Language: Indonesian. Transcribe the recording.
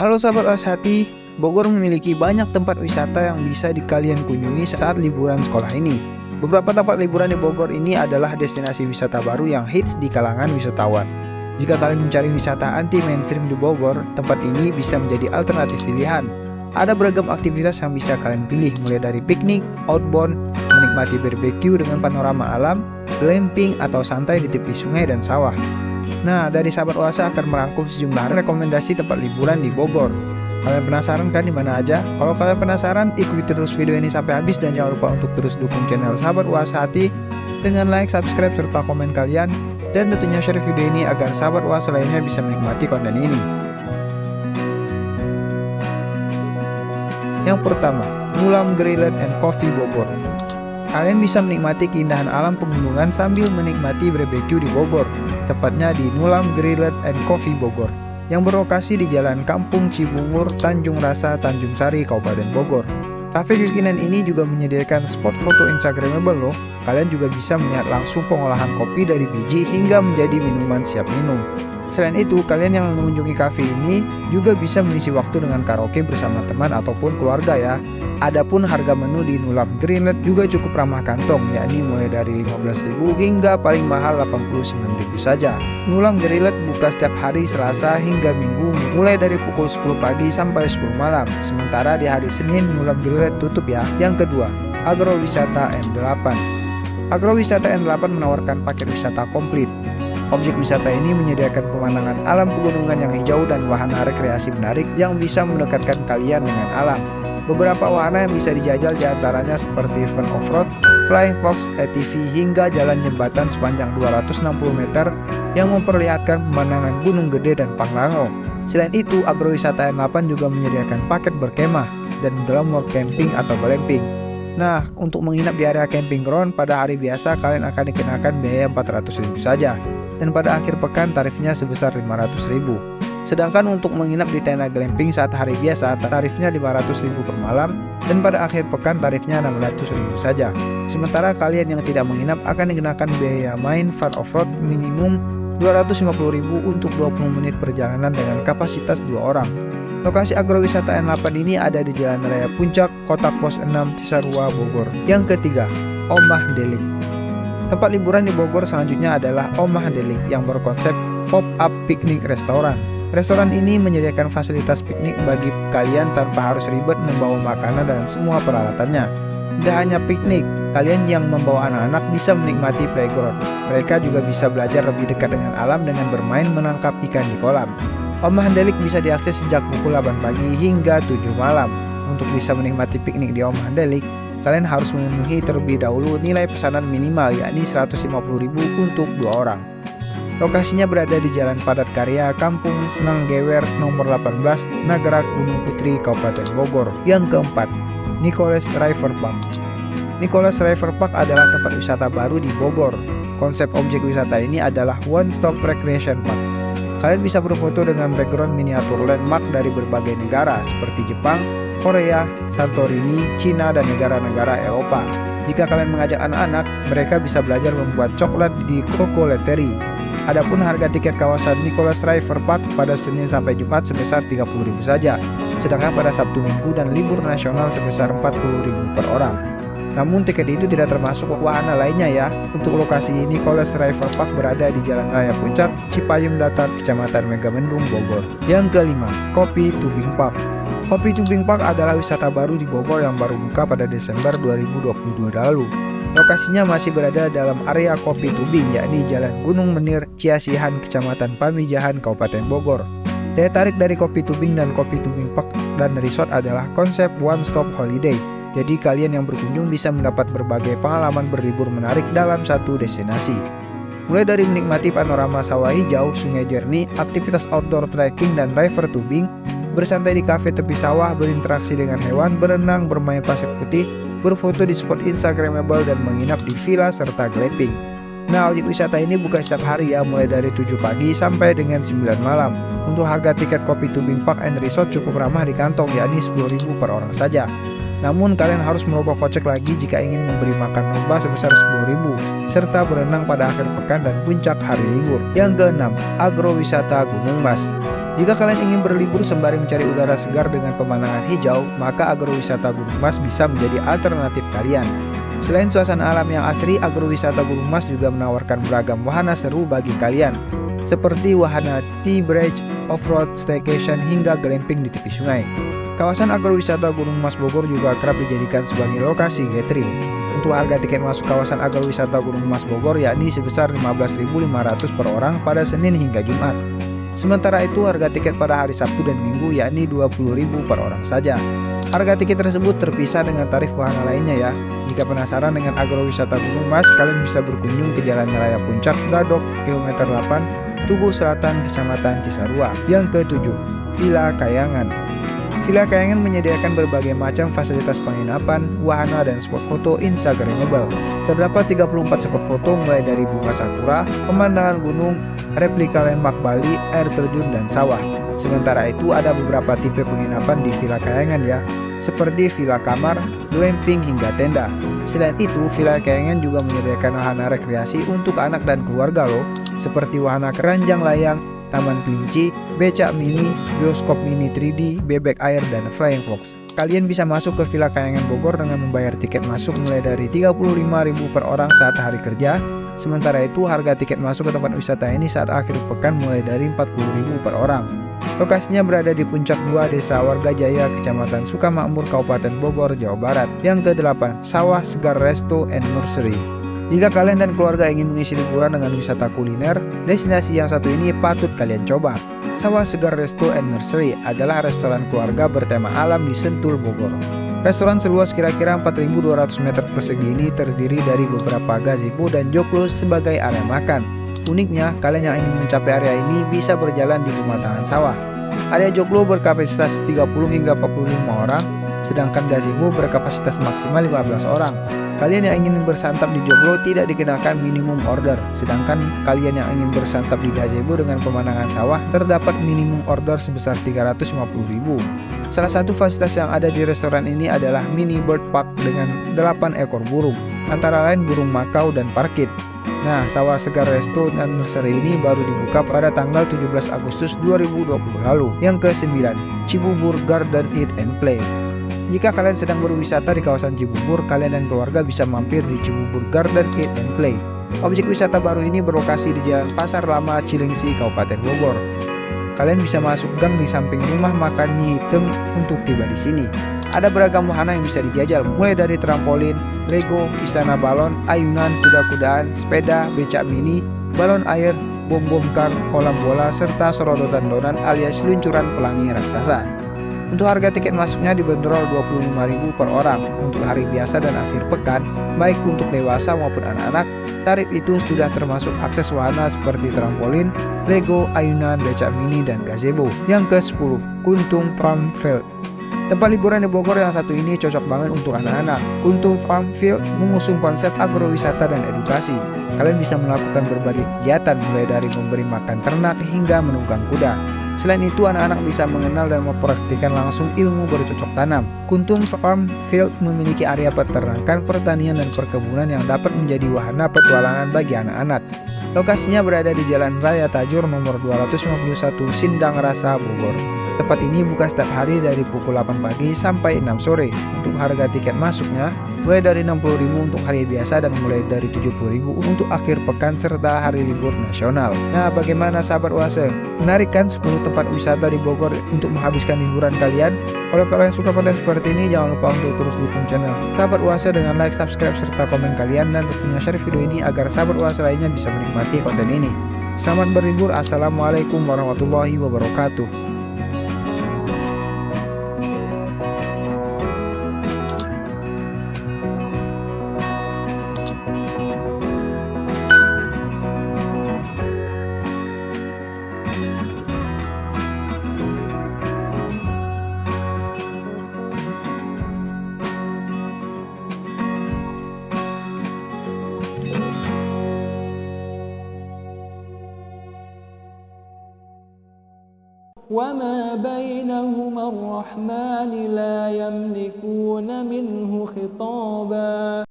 Halo sahabat Asati, Bogor memiliki banyak tempat wisata yang bisa kalian kunjungi saat liburan sekolah ini. Beberapa tempat liburan di Bogor ini adalah destinasi wisata baru yang hits di kalangan wisatawan. Jika kalian mencari wisata anti mainstream di Bogor, tempat ini bisa menjadi alternatif pilihan. Ada beragam aktivitas yang bisa kalian pilih, mulai dari piknik, outbound, menikmati barbecue dengan panorama alam, glamping atau santai di tepi sungai dan sawah. Nah, dari sahabat Oasa akan merangkum sejumlah rekomendasi tempat liburan di Bogor. Kalian penasaran kan di mana aja? Kalau kalian penasaran, ikuti terus video ini sampai habis dan jangan lupa untuk terus dukung channel sahabat Oasa Hati dengan like, subscribe, serta komen kalian, dan tentunya share video ini agar sahabat Oasa lainnya bisa menikmati konten ini. Yang pertama, Nulam Grilled and Coffee Bogor. Kalian bisa menikmati keindahan alam pegunungan sambil menikmati barbecue di Bogor, tepatnya di Nulam Grilled and Coffee Bogor, yang berlokasi di Jalan Kampung Cibungur, Tanjung Rasa, Tanjung Sari, Kabupaten Bogor. Kafe kekinian ini juga menyediakan spot foto instagramable loh. Kalian juga bisa melihat langsung pengolahan kopi dari biji hingga menjadi minuman siap minum. Selain itu, kalian yang mengunjungi kafe ini juga bisa mengisi waktu dengan karaoke bersama teman ataupun keluarga ya. Adapun harga menu di Nulam Grilled juga cukup ramah kantong, yakni mulai dari 15.000 hingga paling mahal 89.000 saja. Nulam Grilled buka setiap hari Selasa hingga Minggu mulai dari pukul 10 pagi sampai 10 malam. Sementara di hari Senin Nulam Grilled tutup ya. Yang kedua, Agrowisata N8. Agrowisata N8 menawarkan paket wisata komplit. Objek wisata ini menyediakan pemandangan alam pegunungan yang hijau dan wahana rekreasi menarik yang bisa mendekatkan kalian dengan alam. Beberapa wahana yang bisa dijajal diantaranya seperti fun off-road, flying fox, ATV, hingga jalan jembatan sepanjang 260 meter yang memperlihatkan pemandangan Gunung Gede dan Pangrango. Selain itu, Agrowisata N8 juga menyediakan paket berkemah dan glamour camping atau glamping. Nah, untuk menginap di area camping ground pada hari biasa kalian akan dikenakan biaya 400.000 saja, dan pada akhir pekan tarifnya sebesar 500.000. Sedangkan untuk menginap di tenda glamping saat hari biasa tarifnya 500.000 per malam, dan pada akhir pekan tarifnya 600.000 saja. Sementara kalian yang tidak menginap akan dikenakan biaya main fun off-road minimum 250.000 untuk 20 menit perjalanan dengan kapasitas 2 orang. Lokasi agrowisata N8 ini ada di Jalan Raya Puncak, Kotak Pos 6, Cisarua, Bogor. Yang ketiga, Omah Delik. Tempat liburan di Bogor selanjutnya adalah Omah Delik yang berkonsep pop-up piknik restoran. Restoran ini menyediakan fasilitas piknik bagi kalian tanpa harus ribet membawa makanan dan semua peralatannya. Tidak hanya piknik, kalian yang membawa anak-anak bisa menikmati playground. Mereka juga bisa belajar lebih dekat dengan alam dengan bermain menangkap ikan di kolam. Omah Delik bisa diakses sejak pukul 8 pagi hingga 7 malam. Untuk bisa menikmati piknik di Omah Delik, kalian harus memenuhi terlebih dahulu nilai pesanan minimal, yakni 150.000 untuk 2 orang. Lokasinya berada di Jalan Padat Karya, Kampung Nanggewer, nomor 18, Nagrak, Gunung Putri, Kabupaten Bogor. Yang keempat, Nicholas River Park. Nicholas River Park adalah tempat wisata baru di Bogor. Konsep objek wisata ini adalah One Stop Recreation Park. Kalian bisa berfoto dengan background miniatur landmark dari berbagai negara seperti Jepang, Korea, Santorini, Cina, dan negara-negara Eropa. Jika kalian mengajak anak-anak, mereka bisa belajar membuat coklat di Cocolettery. Adapun harga tiket kawasan Nicholas River Park pada Senin sampai Jumat sebesar 30.000 saja, sedangkan pada Sabtu Minggu dan libur nasional sebesar 40.000 per orang. Namun tiket itu tidak termasuk wahana lainnya ya. Untuk lokasi Nicholas River Park berada di Jalan Raya Puncak, Cipayung Datar, Kecamatan Megamendung, Bogor. Yang kelima, Kopi Tubing Park. Kopi Tubing Park adalah wisata baru di Bogor yang baru buka pada Desember 2022 lalu. Lokasinya masih berada dalam area Kopi Tubing, yakni Jalan Gunung Menir, Ciasihan, Kecamatan Pamijahan, Kabupaten Bogor. Daya tarik dari Kopi Tubing dan Kopi Tubing Park dan Resort adalah konsep one stop holiday. Jadi kalian yang berkunjung bisa mendapat berbagai pengalaman berlibur menarik dalam satu destinasi. Mulai dari menikmati panorama sawah hijau, sungai jernih, aktivitas outdoor trekking dan river tubing, bersantai di kafe tepi sawah, berinteraksi dengan hewan, berenang, bermain pasir putih, berfoto di spot instagramable, dan menginap di villa serta glamping. Nah, objek wisata ini buka setiap hari ya, mulai dari 7 pagi sampai dengan 9 malam. Untuk harga tiket Kopi Tubing Park and Resort cukup ramah di kantong, yakni 10.000 per orang saja. Namun kalian harus merogoh kocek lagi jika ingin memberi makan domba sebesar 10.000, serta berenang pada akhir pekan dan puncak hari libur. Yang keenam, Agrowisata Gunung Mas. Jika kalian ingin berlibur sembari mencari udara segar dengan pemandangan hijau, maka agrowisata Gunung Mas bisa menjadi alternatif kalian. Selain suasana alam yang asri, agrowisata Gunung Mas juga menawarkan beragam wahana seru bagi kalian, seperti wahana T-Bridge, off-road, staycation, hingga glamping di tepi sungai. Kawasan agrowisata Gunung Mas Bogor juga kerap dijadikan sebagai lokasi gathering. Untuk harga tiket masuk kawasan agrowisata Gunung Mas Bogor yakni sebesar 15.500 per orang pada Senin hingga Jumat. Sementara itu harga tiket pada hari Sabtu dan Minggu yakni 20.000 per orang saja. Harga tiket tersebut terpisah dengan tarif wahana lainnya ya. Jika penasaran dengan agrowisata Gunung Mas, kalian bisa berkunjung ke Jalan Raya Puncak Gadok kilometer 8, Tugu Selatan, Kecamatan Cisarua. Yang ke-7, Villa Kayangan. Villa Kayangan menyediakan berbagai macam fasilitas penginapan, wahana, dan spot foto instagramable. Terdapat 34 spot foto mulai dari bunga sakura, pemandangan gunung, replika landmark Bali, air terjun, dan sawah. Sementara itu ada beberapa tipe penginapan di Villa Kayangan ya, seperti villa kamar, glamping, hingga tenda. Selain itu, Villa Kayangan juga menyediakan wahana rekreasi untuk anak dan keluarga loh, seperti wahana keranjang layang, taman kelinci, becak mini, bioskop mini 3D, bebek air, dan flying fox. Kalian bisa masuk ke Villa Kayangan Bogor dengan membayar tiket masuk mulai dari 35.000 per orang saat hari kerja. Sementara itu harga tiket masuk ke tempat wisata ini saat akhir pekan mulai dari 40.000 per orang. Lokasinya berada di Puncak 2, Desa Warga Jaya, Kecamatan Sukamakmur, Kabupaten Bogor, Jawa Barat. Yang ke-8, Sawah Segar Resto and Nursery. Jika kalian dan keluarga ingin mengisi liburan dengan wisata kuliner, destinasi yang satu ini patut kalian coba. Sawah Segar Resto and Nursery adalah restoran keluarga bertema alam di Sentul, Bogor. Restoran seluas kira-kira 4.200 meter persegi ini terdiri dari beberapa gazebo dan joglo sebagai area makan. Uniknya, kalian yang ingin mencapai area ini bisa berjalan di pematang sawah. Area joglo berkapasitas 30 hingga 45 orang, sedangkan gazebo berkapasitas maksimal 15 orang. Kalian yang ingin bersantap di joglo tidak dikenakan minimum order, sedangkan kalian yang ingin bersantap di gazebo dengan pemandangan sawah terdapat minimum order sebesar 350.000. Salah satu fasilitas yang ada di restoran ini adalah mini bird park dengan 8 ekor burung, antara lain burung makau dan parkit. Nah, Sawah Segar Resto dan Nursery ini baru dibuka pada tanggal 17 Agustus 2020 lalu. Yang ke-9, Cibubur Garden Eat and Play. Jika kalian sedang berwisata di kawasan Cibubur, kalian dan keluarga bisa mampir di Cibubur Garden Eat and Play. Objek wisata baru ini berlokasi di Jalan Pasar Lama, Cilengsi, Kabupaten Bogor. Kalian bisa masuk gang di samping rumah makan Nyi Hitem untuk tiba di sini. Ada beragam wahana yang bisa dijajal, mulai dari trampolin, Lego, istana balon, ayunan, kuda-kudaan, sepeda, becak mini, balon air, bom-bom kar, kolam bola, serta sorodotan donan alias luncuran pelangi raksasa. Untuk harga tiket masuknya dibanderol 25.000 per orang. Untuk hari biasa dan akhir pekan, baik untuk dewasa maupun anak-anak, tarif itu sudah termasuk akses wahana seperti trampolin, Lego, ayunan, becak mini, dan gazebo. Yang ke-10, Kuntum Farm Field. Tempat liburan di Bogor yang satu ini cocok banget untuk anak-anak. Kuntum Farm Field mengusung konsep agrowisata dan edukasi. Kalian bisa melakukan berbagai kegiatan mulai dari memberi makan ternak hingga menunggang kuda. Selain itu, anak-anak bisa mengenal dan mempraktikkan langsung ilmu bercocok tanam. Kuntum Farm Field memiliki area peternakan, pertanian, dan perkebunan yang dapat menjadi wahana petualangan bagi anak-anak. Lokasinya berada di Jalan Raya Tajur nomor 251 Sindang Rasa, Bogor. Tempat ini buka setiap hari dari pukul 8 pagi sampai 6 sore. Untuk harga tiket masuknya mulai dari 60.000 untuk hari biasa dan mulai dari 70.000 untuk akhir pekan serta hari libur nasional. Nah, bagaimana sahabat Oase? Menarik kan 10 tempat wisata di Bogor untuk menghabiskan liburan kalian? Kalau kalian suka konten seperti ini, jangan lupa untuk terus dukung channel Sahabat Oase dengan like, subscribe, serta komen kalian, dan tentunya share video ini agar sahabat Oase lainnya bisa menikmati konten ini. Selamat berlibur. Assalamualaikum warahmatullahi wabarakatuh. وما بينهما الرحمن لا يملكون منه خطابا